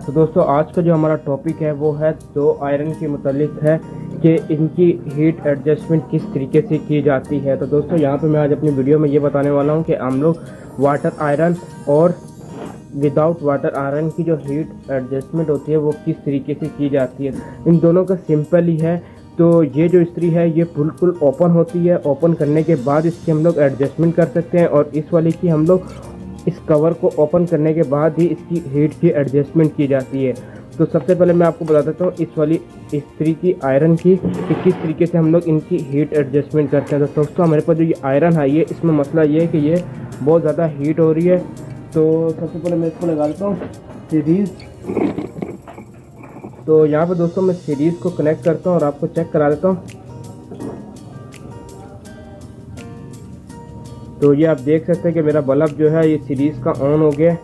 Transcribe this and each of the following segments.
तो दोस्तों आज का जो हमारा टॉपिक है वो है दो आयरन के मुतालिक है कि इनकी हीट एडजस्टमेंट किस तरीके से की जाती है। तो दोस्तों यहाँ पे मैं आज अपनी वीडियो में ये बताने वाला हूँ कि हम लोग वाटर आयरन और विदाउट वाटर आयरन की जो हीट एडजस्टमेंट होती है वो किस तरीके से की जाती है। इन दोनों का सिंपल ही है। तो ये जो इस्त्री है ये बिल्कुल ओपन होती है। ओपन करने के बाद इसकी हम लोग एडजस्टमेंट कर सकते हैं और इस वाली की हम लोग इस कवर को ओपन करने के बाद ही इसकी हीट की एडजस्टमेंट की जाती है। तो सबसे पहले मैं आपको बता देता हूँ इस वाली इस्त्री की आयरन की कि किस तरीके से हम लोग इनकी हीट एडजस्टमेंट करते हैं। तो दोस्तों हमारे पास जो ये आयरन है ये इसमें मसला ये है कि ये बहुत ज़्यादा हीट हो रही है। तो सबसे पहले मैं इसको लगा देता हूँ सीरीज़। तो यहाँ पे दोस्तों मैं सीरीज़ को कनेक्ट करता हूँ और आपको चेक करा देता हूँ। तो ये आप देख सकते हैं कि मेरा बल्ब जो है ये सीरीज़ का ऑन हो गया।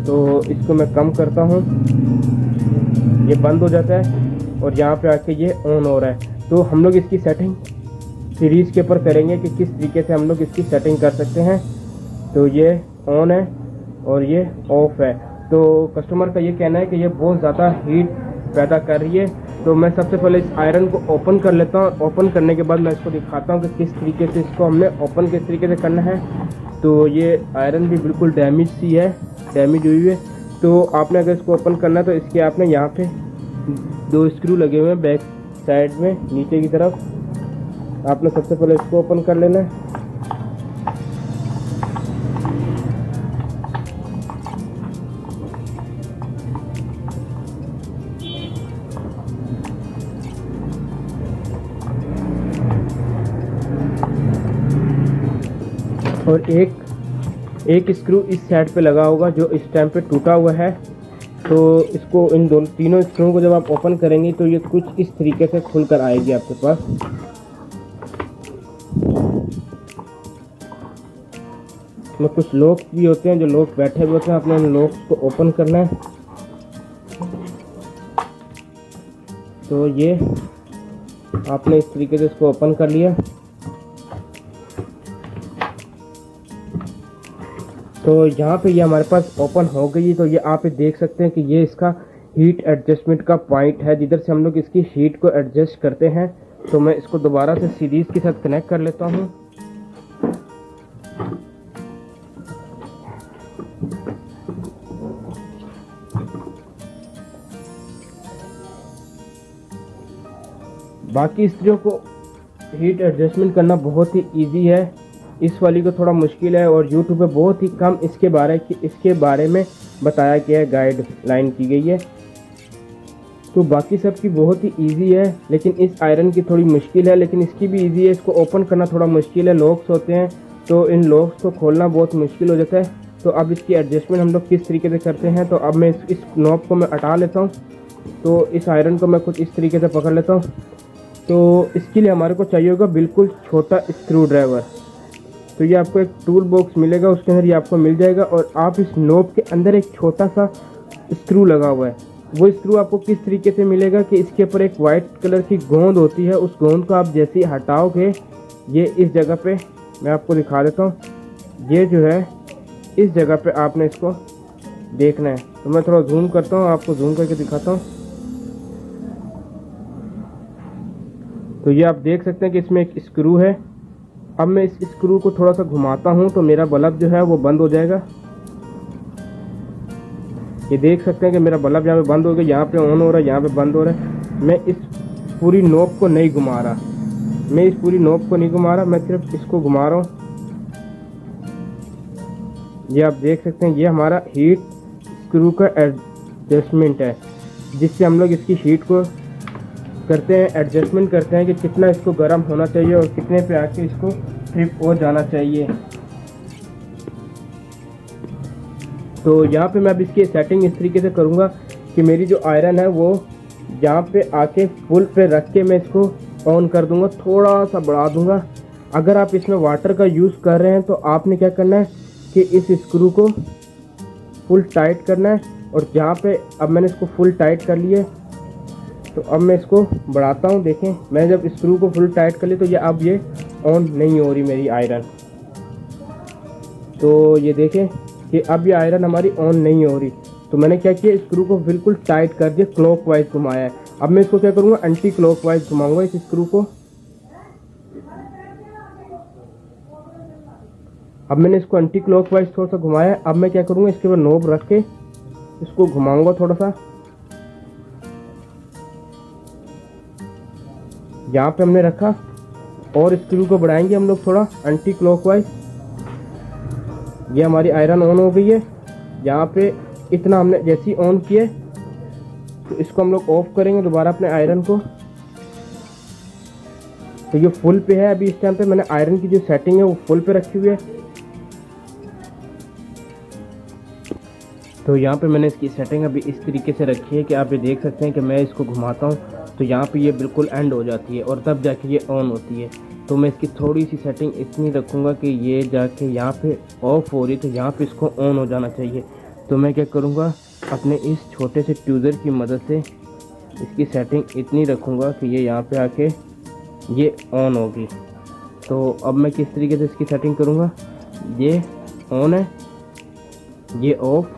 तो इसको मैं कम करता हूँ, ये बंद हो जाता है और यहाँ पे आके ये ऑन हो रहा है। तो हम लोग इसकी सेटिंग सीरीज़ के ऊपर करेंगे कि किस तरीके से हम लोग इसकी सेटिंग कर सकते हैं। तो ये ऑन है और ये ऑफ है। तो कस्टमर का ये कहना है कि ये बहुत ज़्यादा हीट पैदा कर रही है। तो मैं सबसे पहले इस आयरन को ओपन कर लेता हूँ। ओपन करने के बाद मैं इसको दिखाता हूँ कि किस तरीके से इसको हमने ओपन किस तरीके से करना है। तो ये आयरन भी बिल्कुल डैमेज सी है, डैमेज हुई है। तो आपने अगर इसको ओपन करना है तो इसके आपने यहाँ पे दो स्क्रू लगे हुए हैं बैक साइड में नीचे की तरफ। आपने सबसे पहले इसको ओपन कर लेना है। और एक स्क्रू इस साइड पे लगा होगा जो इस टाइम पे टूटा हुआ है। तो इसको इन दोनों तीनों स्क्रू को जब आप ओपन करेंगे तो ये कुछ इस तरीके से खुल कर आएगी आपके पास। इसमें कुछ लोग भी होते हैं, जो लोग बैठे हुए होते हैं, अपने उन लोग को ओपन करना है। तो ये आपने इस तरीके से इसको ओपन कर लिया। तो यहाँ पे ये हमारे पास ओपन हो गई। तो ये आप देख सकते हैं कि ये इसका हीट एडजस्टमेंट का पॉइंट है जिधर से हम लोग इसकी हीट को एडजस्ट करते हैं। तो मैं इसको दोबारा से सीरीज के साथ कनेक्ट कर लेता हूँ। बाकी इस्त्रियों को हीट एडजस्टमेंट करना बहुत ही इजी है, इस वाली को थोड़ा मुश्किल है और YouTube पे बहुत ही कम इसके बारे में बताया गया है, गाइडलाइन की गई है। तो बाकी सब की बहुत ही इजी है, लेकिन इस आयरन की थोड़ी मुश्किल है, लेकिन इसकी भी इजी है। इसको ओपन करना थोड़ा मुश्किल है, लॉक्स होते हैं तो इन लॉक्स को खोलना बहुत मुश्किल हो जाता है। तो अब इसकी एडजस्टमेंट हम लोग किस तरीके से करते हैं। तो अब मैं इस नॉब को मैं हटा लेता हूँ। तो इस आयरन को मैं कुछ इस तरीके से पकड़ लेता हूँ। तो इसके लिए हमारे को चाहिए होगा बिल्कुल छोटा स्क्रू ड्राइवर। तो ये आपको एक टूल बॉक्स मिलेगा, उसके अंदर ये आपको मिल जाएगा और आप इस नोब के अंदर एक छोटा सा स्क्रू लगा हुआ है। वो स्क्रू आपको किस तरीके से मिलेगा कि इसके ऊपर एक वाइट कलर की गोंद होती है। उस गोंद को आप जैसे ही हटाओगे ये इस जगह पे, मैं आपको दिखा देता हूँ, ये जो है इस जगह पे आपने इसको देखना है। तो मैं थोड़ा जूम करता हूँ, आपको जूम करके दिखाता हूँ। तो ये आप देख सकते हैं कि इसमें एक स्क्रू है। अब मैं इस स्क्रू को थोड़ा सा घुमाता हूं तो मेरा बल्ब जो है वो बंद हो जाएगा। ये देख सकते हैं कि मेरा बल्ब यहाँ पे बंद हो गया, यहाँ पे ऑन हो रहा है, यहाँ पे बंद हो रहा है। मैं इस पूरी नोब को नहीं घुमा रहा, मैं सिर्फ इसको घुमा रहा हूँ। ये आप देख सकते हैं ये हमारा हीट स्क्रू का एडजस्टमेंट है, जिससे हम लोग इसकी हीट को करते हैं, एडजस्टमेंट करते हैं कि कितना इसको गर्म होना चाहिए और कितने पे आके इसको ट्रिप हो जाना चाहिए। तो यहाँ पे मैं अब इसकी सेटिंग इस तरीके से करूँगा कि मेरी जो आयरन है वो यहाँ पे आके फुल पे रख के मैं इसको ऑन कर दूँगा, थोड़ा सा बढ़ा दूँगा। अगर आप इसमें वाटर का यूज़ कर रहे हैं तो आपने क्या करना है कि इस स्क्रू को फुल टाइट करना है। और जहाँ पे अब मैंने इसको फुल टाइट कर लिया, तो अब मैं इसको बढ़ाता हूँ। देखें मैं जब स्क्रू को फुल टाइट कर ली तो ये अब ये ऑन नहीं हो रही मेरी आयरन। तो ये देखें कि अब ये आयरन हमारी ऑन नहीं हो रही। तो मैंने क्या किया, स्क्रू को बिल्कुल टाइट कर दिया, क्लॉकवाइज घुमाया है। अब मैं इसको क्या करूँगा, एंटी क्लॉकवाइज घुमाऊंगा इस स्क्रू को। अब मैंने इसको एंटी क्लॉकवाइज थोड़ा सा घुमाया है। अब मैं क्या करूँगा, इसके ऊपर नोब रख के इसको घुमाऊंगा थोड़ा सा। यहाँ पे हमने रखा और स्क्रू को बढ़ाएंगे हम लोग थोड़ा एंटी क्लॉकवाइज। ये हमारी आयरन ऑन हो गई है। यहाँ पे इतना हमने जैसे ही ऑन किया तो इसको हम लोग ऑफ करेंगे दोबारा अपने आयरन को। तो ये फुल पे है अभी इस टाइम पे। मैंने आयरन की जो सेटिंग है वो फुल पे रखी हुई है। तो यहाँ पे मैंने इसकी सेटिंग अभी इस तरीके से रखी है कि आप ये देख सकते हैं कि मैं इसको घुमाता हूँ तो यहाँ पे ये बिल्कुल एंड हो जाती है और तब जाके ये ऑन होती है। तो मैं इसकी थोड़ी सी सेटिंग इतनी रखूँगा कि ये जाके यहाँ पे ऑफ हो रही तो यहाँ पे इसको ऑन हो जाना चाहिए। तो मैं क्या करूँगा, अपने इस छोटे से ट्यूज़र की मदद से इसकी सेटिंग इतनी रखूँगा कि ये यहाँ पे आके ये ऑन होगी। तो अब मैं किस तरीके से इसकी सेटिंग करूँगा, ये ऑन है, ये ऑफ।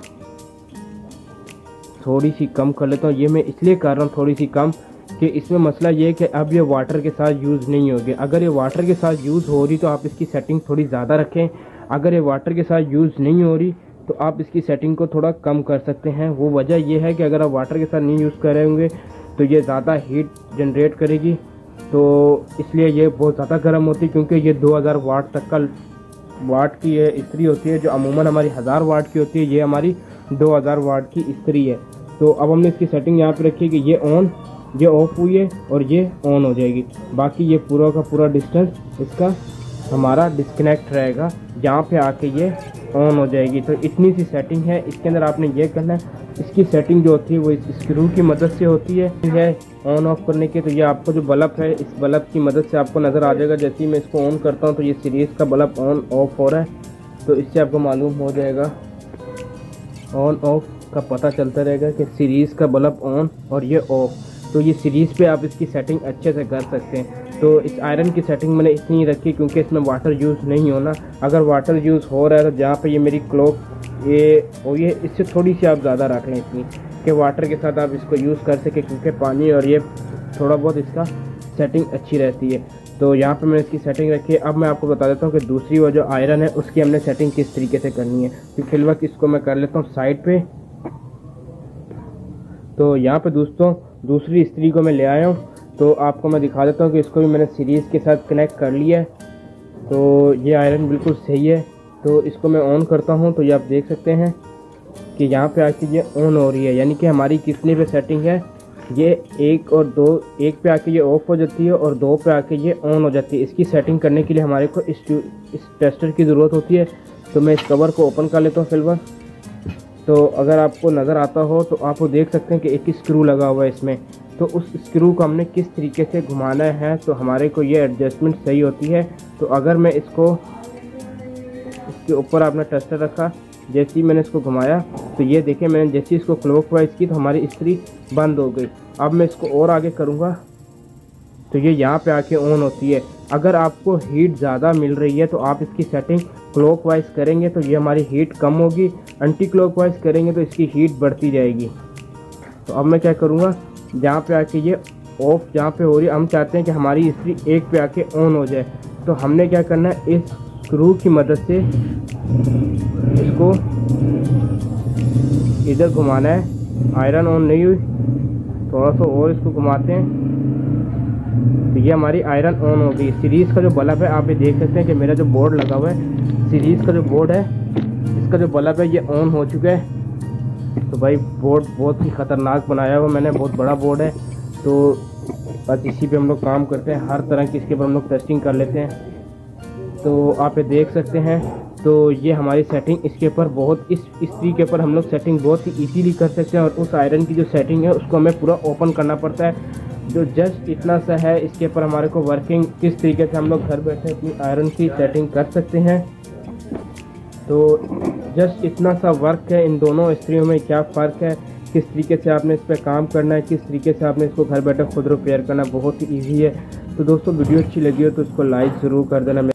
थोड़ी सी कम कर लेता हूँ। ये मैं इसलिए कर रहा हूँ थोड़ी सी कम कि इसमें मसला ये है कि अब ये वाटर के साथ यूज़ नहीं होगी। अगर ये वाटर के साथ यूज़ हो रही तो आप इसकी सेटिंग थोड़ी ज़्यादा रखें। अगर ये वाटर के साथ यूज़ नहीं हो रही तो आप इसकी सेटिंग को थोड़ा कम कर सकते हैं। वो वजह ये है कि अगर आप वाटर के साथ नहीं यूज़ कर रहे होंगे तो ये ज़्यादा हीट जनरेट करेगी, तो इसलिए ये बहुत ज़्यादा गर्म होती है। क्योंकि ये 2000 वाट तक का वाट की ये इस्त्री होती है, जो अमूमन हमारी 1000 वाट की होती है, ये हमारी 2000 वाट की इस्त्री है। तो अब हमने इसकी सेटिंग यहाँ पे रखी है कि ये ऑन, ये ऑफ हुई है और ये ऑन हो जाएगी। बाकी ये पूरा का पूरा डिस्टेंस इसका हमारा डिस्कनेक्ट रहेगा, यहाँ पे आके ये ऑन हो जाएगी। तो इतनी सी सेटिंग है। इसके अंदर आपने ये करना है, इसकी सेटिंग जो होती है वो इस स्क्रू की मदद से होती है ऑन ऑफ करने के। तो ये आपको जो बल्ब है, इस बल्ब की मदद से आपको नज़र आ जाएगा। जैसे ही मैं इसको ऑन करता हूँ तो ये सीरीज़ का बल्ब ऑन ऑफ हो रहा है। तो इससे आपको मालूम हो जाएगा, ऑन ऑफ का पता चलता रहेगा कि सीरीज़ का बल्ब ऑन और ये ऑफ। तो ये सीरीज़ पे आप इसकी सेटिंग अच्छे से कर सकते हैं। तो इस आयरन की सेटिंग मैंने इतनी रखी क्योंकि इसमें वाटर यूज़ नहीं होना। अगर वाटर यूज़ हो रहा है तो जहाँ पे ये मेरी क्लॉक ये इससे थोड़ी सी आप ज़्यादा रख लें इतनी कि वाटर के साथ आप इसको यूज़ कर सकें, क्योंकि पानी और ये थोड़ा बहुत इसका सेटिंग अच्छी रहती है। तो यहाँ पे मैंने इसकी सेटिंग रखी है। अब मैं आपको बता देता हूँ कि दूसरी वो जो आयरन है उसकी हमने सेटिंग किस तरीके से करनी है। तो फिलहाल इसको मैं कर लेता हूँ साइड पे। तो यहाँ पे दोस्तों दूसरी इस्त्री को मैं ले आया हूँ, तो आपको मैं दिखा देता हूँ कि इसको भी मैंने सीरीज़ के साथ कनेक्ट कर लिया है। तो ये आयरन बिल्कुल सही है। तो इसको मैं ऑन करता हूँ तो ये आप देख सकते हैं कि यहाँ पे आके ये ऑन हो रही है, यानी कि हमारी कितने पे सेटिंग है, ये 1 और 2, 1 पे आके ये ऑफ हो जाती है और 2 पे आके ये ऑन हो जाती है। इसकी सेटिंग करने के लिए हमारे को इस टेस्टर की ज़रूरत होती है। तो मैं इस कवर को ओपन कर लेता हूँ फिलहाल। तो अगर आपको नज़र आता हो तो आप वो देख सकते हैं कि एक स्क्रू लगा हुआ है इसमें। तो उस स्क्रू को हमने किस तरीके से घुमाना है तो हमारे को ये एडजस्टमेंट सही होती है। तो अगर मैं इसको इसके ऊपर आपने टेस्टर रखा, जैसे ही मैंने इसको घुमाया तो ये देखें, मैंने जैसे इसको क्लॉकवाइज की तो हमारी इस्त्री बंद हो गई। अब मैं इसको और आगे करूँगा तो ये यहाँ पे आके ऑन होती है। अगर आपको हीट ज़्यादा मिल रही है तो आप इसकी सेटिंग क्लॉकवाइज करेंगे तो ये हमारी हीट कम होगी, एंटी क्लॉकवाइज करेंगे तो इसकी हीट बढ़ती जाएगी। तो अब मैं क्या करूँगा, जहाँ पे आके ये ऑफ जहाँ पे हो रही है, हम चाहते हैं कि हमारी इस्त्री 1 पे आके ऑन हो जाए। तो हमने क्या करना है, इस स्क्रू की मदद से इसको इधर घुमाना है। आयरन ऑन नहीं हुई, थोड़ा सा और इसको घुमाते हैं तो ये हमारी आयरन ऑन हो गई। सीरीज़ का जो बल्ब है आप ये देख सकते हैं कि मेरा जो बोर्ड लगा हुआ है, सीरीज़ का जो बोर्ड है, इसका जो बल्ब है ये ऑन हो चुका है। तो भाई बोर्ड बहुत ही ख़तरनाक बनाया हुआ मैंने, बहुत बड़ा बोर्ड है। तो बस इसी पे हम लोग काम करते हैं, हर तरह की इसके ऊपर हम लोग टेस्टिंग कर लेते हैं। तो आप ये देख सकते हैं, तो ये हमारी सेटिंग इसके ऊपर बहुत इस इस्त्री के ऊपर हम लोग सेटिंग बहुत ही इजीली कर सकते हैं। और उस आयरन की जो सेटिंग है उसको हमें पूरा ओपन करना पड़ता है, जो जस्ट इतना सा है। इसके ऊपर हमारे को वर्किंग किस तरीके से हम लोग घर बैठे अपनी आयरन की सेटिंग कर सकते हैं। तो जस्ट इतना सा वर्क है। इन दोनों इस्त्रियों में क्या फ़र्क है, किस तरीके से आपने इस पर काम करना है, किस तरीके से आपने इसको घर बैठे खुद रिपेयर करना, बहुत ही ईजी है। तो दोस्तों वीडियो अच्छी लगी हो तो इसको लाइक ज़रूर कर देना।